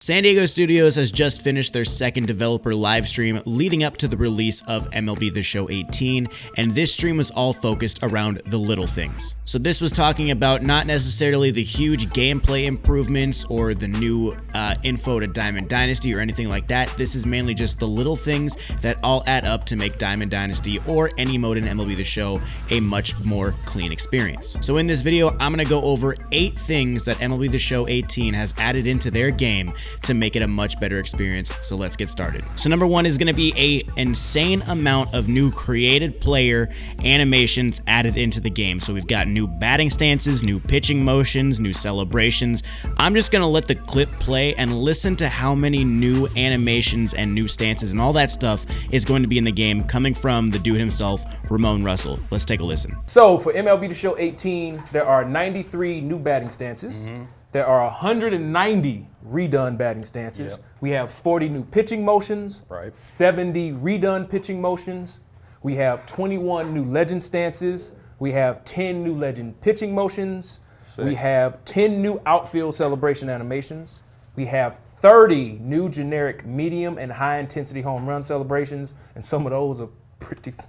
San Diego Studios has just finished their second developer live stream leading up to the release of MLB The Show 18, and this stream was all focused around the little things. So this was talking about not necessarily the huge gameplay improvements or the new info to Diamond Dynasty or anything like that. This is mainly just the little things that all add up to make Diamond Dynasty or any mode in MLB The Show a much more clean experience. So in this video, I'm going to go over 8 things that MLB The Show 18 has added into their game to make it a much better experience. So let's get started. So number 1 is going to be an insane amount of new created player animations added into the game. So we've got new batting stances, new pitching motions, new celebrations. I'm just going to let the clip play and listen to how many new animations and new stances and all that stuff is going to be in the game coming from the dude himself, Ramon Russell. Let's take a listen. So for MLB The Show 18, there are 93 new batting stances. There are 190 redone batting stances. We have 40 new pitching motions, 70 redone pitching motions. We have 21 new legend stances. We have 10 new legend pitching motions. We have 10 new outfield celebration animations. We have 30 new generic medium and high intensity home run celebrations, and some of those are pretty sick.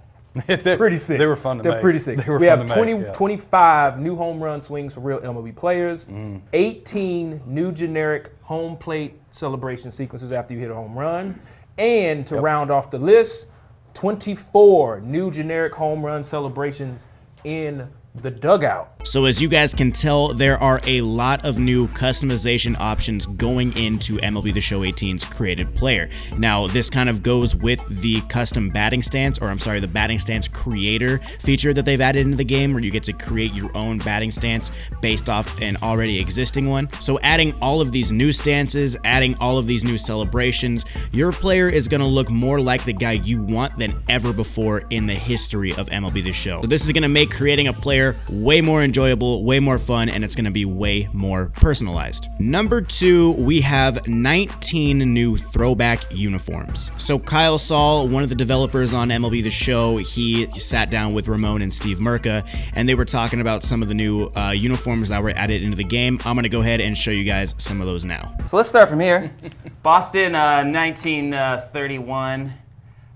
They were fun to make. They're pretty sick. We have 25 new home run swings for real MLB players, 18 new generic home plate celebration sequences after you hit a home run, and to round off the list, 24 new generic home run celebrations in the dugout. So as you guys can tell, there are a lot of new customization options going into MLB The Show 18's created player. Now, this kind of goes with the custom batting stance, or I'm sorry, the batting stance creator feature that they've added into the game, where you get to create your own batting stance based off an already existing one. So adding all of these new stances, adding all of these new celebrations, your player is going to look more like the guy you want than ever before in the history of MLB The Show. So this is going to make creating a player way more enjoyable, way more fun, and it's going to be way more personalized. Number 2, we have 19 new throwback uniforms. So Kyle Saul, one of the developers on MLB The Show, he sat down with Ramon and Steve Merca, and they were talking about some of the new uniforms that were added into the game. I'm going to go ahead and show you guys some of those now. So let's start from here. Boston, 1931,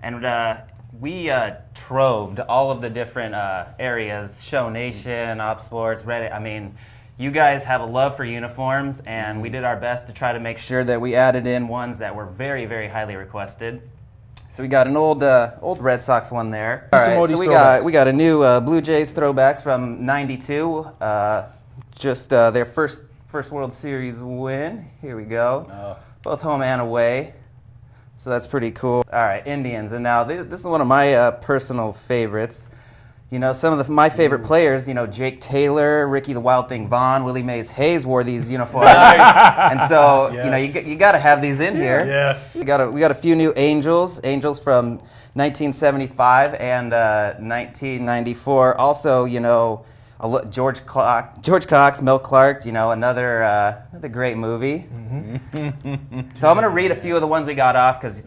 and we troved all of the different areas, Show Nation, Op Sports, Reddit. I mean, you guys have a love for uniforms, and we did our best to try to make sure that we added in ones that were very, very highly requested. So we got an old Red Sox one there. All right, so we got a new Blue Jays throwbacks from '92, just their first World Series win. Here we go, both home and away. So that's pretty cool. All right, Indians, and now this is one of my personal favorites. You know, some of my favorite players, you know, Jake Taylor, Ricky the Wild Thing Vaughn, Willie Mays Hayes wore these uniforms. And so, you know, you got to have these in here. Yes. We got a few new Angels from 1975 and 1994. Also, you know, George Cox, Mel Clark, you know, another great movie. So I'm going to read a few of the ones we got off because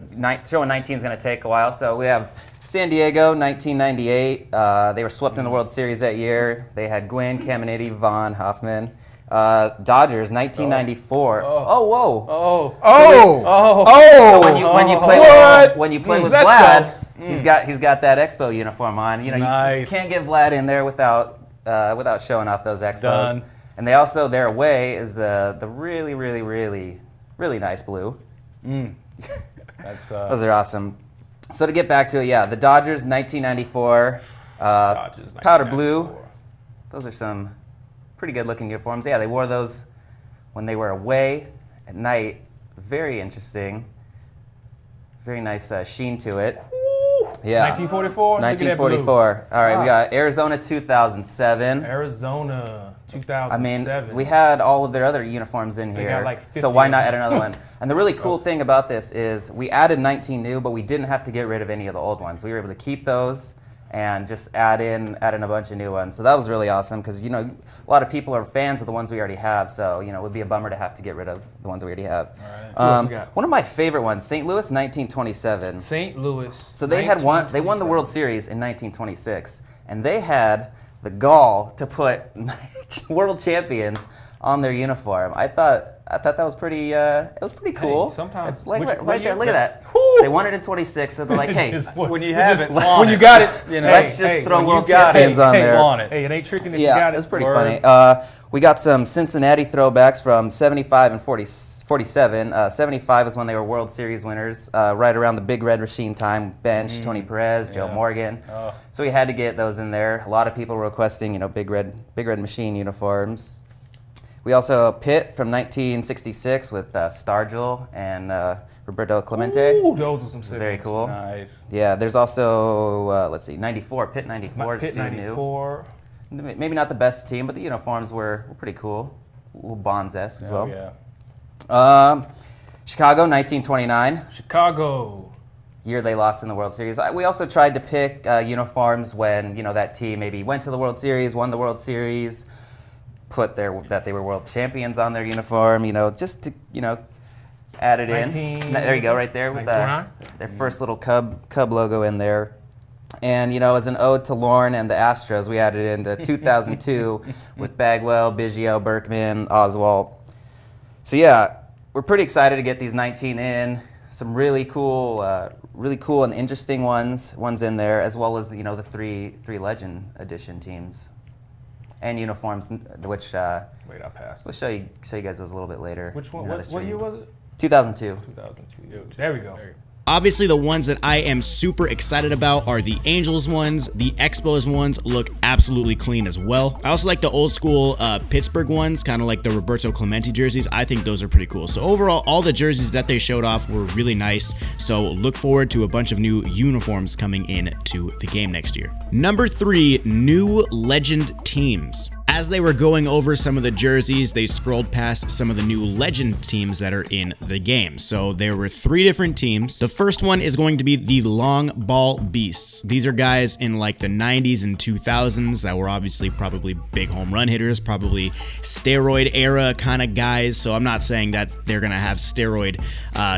showing 19 is going to take a while. So we have San Diego, 1998. They were swept in the World Series that year. They had Gwynn, Caminiti, Vaughn, Hoffman. Dodgers, 1994. So when you play with Vlad, he's got that Expo uniform on. You know, you can't get Vlad in there without showing off those Expos. Done. And they also, their away is the really, really, really, really nice blue. That's those are awesome. So to get back to it, yeah, the Dodgers, 1994, powder blue. Those are some pretty good looking uniforms. Yeah, they wore those when they were away at night. Very interesting. Very nice sheen to it. Yeah. 1944? 1944. All right, we got Arizona 2007. Arizona 2007. I mean, we had all of their other uniforms in here, got like 50 so why not add another one? And the really cool thing about this is we added 19 new, but we didn't have to get rid of any of the old ones. We were able to keep those and just add in a bunch of new ones. So that was really awesome because, you know, a lot of people are fans of the ones we already have. So, you know, it would be a bummer to have to get rid of the ones we already have. All right. One of my favorite ones, St. Louis, 1927. St. Louis. So they won the World Series in 1926, and they had the gall to put world champions on their uniform. I thought that was pretty. It was pretty cool. Hey, sometimes it's like which- right there. Look at that. They won it in 26, so they're like, hey, When you have it, when you got it, you know, let's just throw when you world got it, champions on hey, there. flaunt it. hey, it ain't tricking if you Yeah, got it. that's pretty Word. funny. We got some Cincinnati throwbacks from 75 and 47. 75 is when they were World Series winners, right around the Big Red Machine time bench. Tony Perez, Joe Morgan. Oh. So we had to get those in there. A lot of people were requesting, Big Red Machine uniforms. We also Pitt from 1966 with Stargell and Roberto Clemente. Ooh, those are some sick Very ones. cool. Nice. Yeah, there's also, 94. Pitt 94 is Pitt too new. 94. Maybe not the best team, but the uniforms were pretty cool. A little Bonds-esque as Oh, well. yeah. Chicago, 1929, Chicago. year they lost in the World Series. We also tried to pick uniforms when that team maybe went to the World Series, won the World Series, put that they were world champions on their uniform. Just to add it in. There you go, right there with their first little Cub logo in there. And, as an ode to Lorne and the Astros, we added into 2002 with Bagwell, Biggio, Berkman, Oswalt. So, yeah, we're pretty excited to get these 19 in. Some really cool and interesting ones in there, as well as, the three Legend Edition teams. And uniforms, which Wait, I passed. we'll show you guys those a little bit later. Which one? in another What stream. year was it? 2002. 2002. There we go. Obviously, the ones that I am super excited about are the Angels ones. The Expos ones look absolutely clean as well. I also like the old school Pittsburgh ones, kind of like the Roberto Clemente jerseys. I think those are pretty cool. So overall, all the jerseys that they showed off were really nice. So look forward to a bunch of new uniforms coming in to the game next year. Number 3, new Legend teams. As they were going over some of the jerseys, they scrolled past some of the new Legend teams that are in the game. So there were 3 different teams. The first one is going to be the Long Ball Beasts. These are guys in like the 90s and 2000s that were obviously probably big home run hitters, probably steroid era kind of guys. So I'm not saying that they're going to have steroid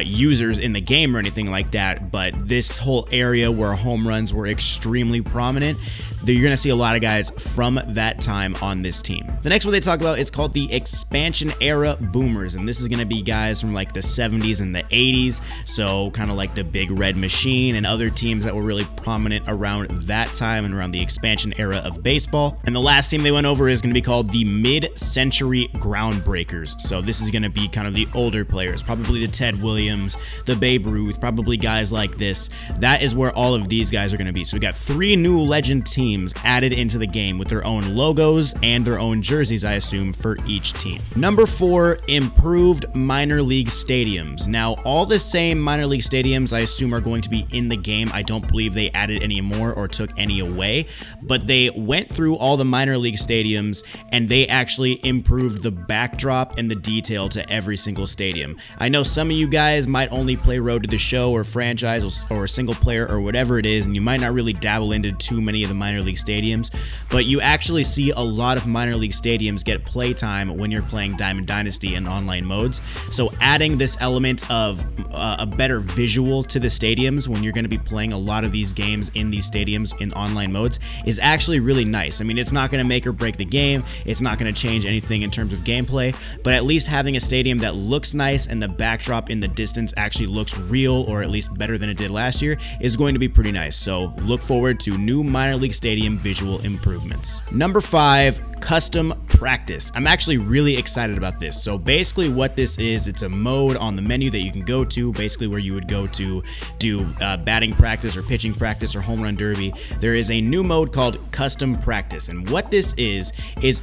users in the game or anything like that, but this whole area where home runs were extremely prominent, you're going to see a lot of guys from that time on this team. The next one they talk about is called the Expansion Era Boomers, and this is going to be guys from like the 70s and the 80s, so kind of like the Big Red Machine and other teams that were really prominent around that time and around the expansion era of baseball. And the last team they went over is going to be called the Mid-Century Groundbreakers. So this is going to be kind of the older players, probably the Ted Williams, the Babe Ruth, probably guys like this. That is where all of these guys are going to be. So we got 3 new Legend teams added into the game with their own logos and their own jerseys, I assume, for each team. Number 4, improved minor league stadiums. Now, all the same minor league stadiums, I assume, are going to be in the game. I don't believe they added any more or took any away, but they went through all the minor league stadiums and they actually improved the backdrop and the detail to every single stadium. I know some of you guys might only play Road to the Show or franchise or single player or whatever it is, and you might not really dabble into too many of the minor league stadiums, but you actually see a lot of minor league stadiums get playtime when you're playing Diamond Dynasty and online modes. So adding this element of a better visual to the stadiums when you're going to be playing a lot of these games in these stadiums in online modes is actually really nice. I mean, it's not going to make or break the game. It's not going to change anything in terms of gameplay, but at least having a stadium that looks nice and the backdrop in the distance actually looks real, or at least better than it did last year, is going to be pretty nice. So look forward to new minor league stadium visual improvements. Number 5, custom practice. I'm actually really excited about this. So basically what this is, it's a mode on the menu that you can go to, basically where you would go to do batting practice or pitching practice or home run derby. There is a new mode called custom practice, and what this is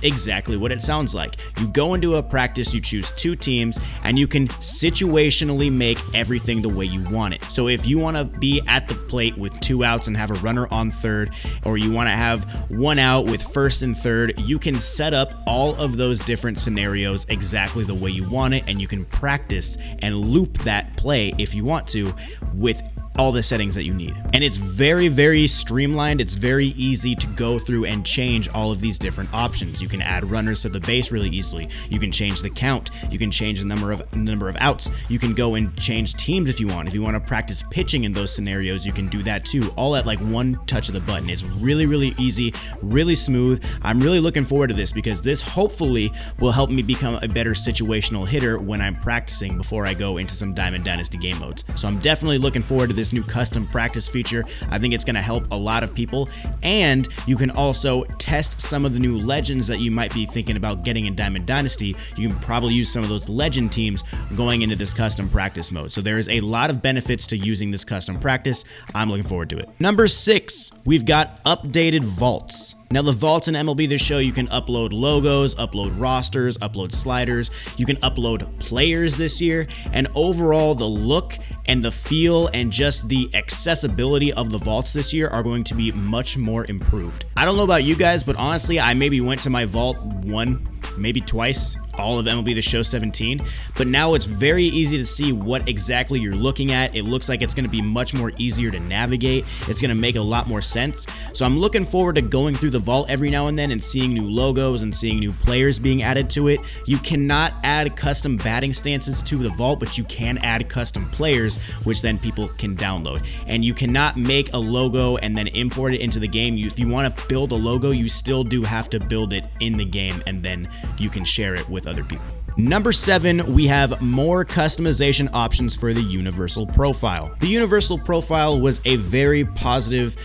exactly what it sounds like. You go into a practice, you choose 2 teams, and you can situationally make everything the way you want it. So if you want to be at the plate with 2 outs and have a runner on third, or you want to have 1 out with first and third, you can set up all of those different scenarios exactly the way you want it, and you can practice and loop that play if you want to with all the settings that you need. And it's very, very streamlined. It's very easy to go through and change all of these different options. You can add runners to the base really easily. You can change the count. You can change the number of outs. You can go and change teams if you want. If you want to practice pitching in those scenarios, you can do that too, all at like one touch of the button. It's really, really easy, really smooth. I'm really looking forward to this because this hopefully will help me become a better situational hitter when I'm practicing before I go into some Diamond Dynasty game modes. So I'm definitely looking forward to this new custom practice feature. I think it's going to help a lot of people, and you can also test some of the new legends that you might be thinking about getting in Diamond Dynasty. You can probably use some of those legend teams going into this custom practice mode. So there is a lot of benefits to using this custom practice. I'm looking forward to it. Number 6, we've got updated vaults. Now the vaults in MLB The Show, you can upload logos, upload rosters, upload sliders, you can upload players this year, and overall the look and the feel and just the accessibility of the vaults this year are going to be much more improved. I don't know about you guys, but honestly, I maybe went to my vault one, maybe twice, all of MLB The Show 17, but now it's very easy to see what exactly you're looking at. It looks like it's going to be much more easier to navigate. It's going to make a lot more sense. So I'm looking forward to going through the vault every now and then and seeing new logos and seeing new players being added to it. You cannot add custom batting stances to the vault, but you can add custom players, which then people can download. And you cannot make a logo and then import it into the game. If you want to build a logo, you still do have to build it in the game, and then you can share it with other people. Number 7, we have more customization options for the Universal Profile. The Universal Profile was a very positive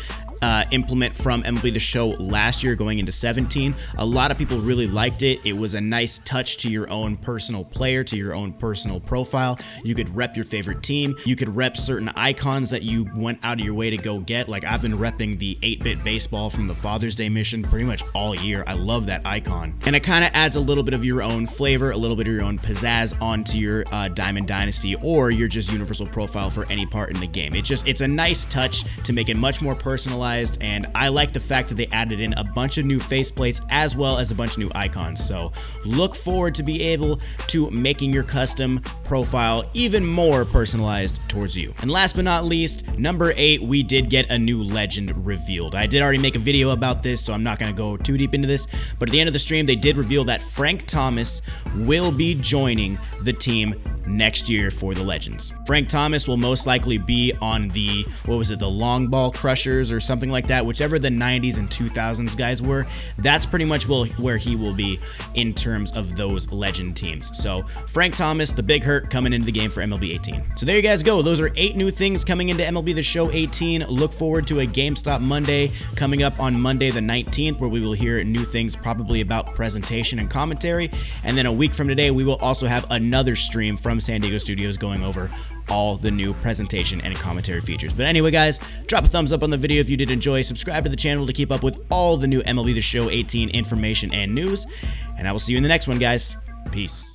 implement from MLB The Show last year going into 17. A lot of people really liked it. It was a nice touch to your own personal player, to your own personal profile. You could rep your favorite team. You could rep certain icons that you went out of your way to go get. Like I've been repping the 8-bit baseball from the Father's Day mission pretty much all year. I love that icon. And it kind of adds a little bit of your own flavor, a little bit of your own pizzazz onto your Diamond Dynasty or your just Universal Profile for any part in the game. It's a nice touch to make it much more personalized, and I like the fact that they added in a bunch of new faceplates as well as a bunch of new icons. So look forward to be able to making your custom profile even more personalized towards you. And last but not least, number 8, we did get a new legend revealed. I did already make a video about this, so I'm not going to go too deep into this, but at the end of the stream, they did reveal that Frank Thomas will be joining the team next year for the Legends. Frank Thomas will most likely be on the, the long ball crushers or something like that, whichever the 90s and 2000s guys were. That's pretty much where he will be in terms of those legend teams. So Frank Thomas, the big hurt, coming into the game for MLB 18. So there you guys go. Those are 8 new things coming into MLB The Show 18. Look forward to a GameStop Monday coming up on Monday the 19th, where we will hear new things probably about presentation and commentary. And then a week from today, we will also have another stream from San Diego Studios going over all the new presentation and commentary features. But anyway, guys, drop a thumbs up on the video if you did enjoy. Subscribe to the channel to keep up with all the new MLB The Show 18 information and news. And I will see you in the next one, guys. Peace.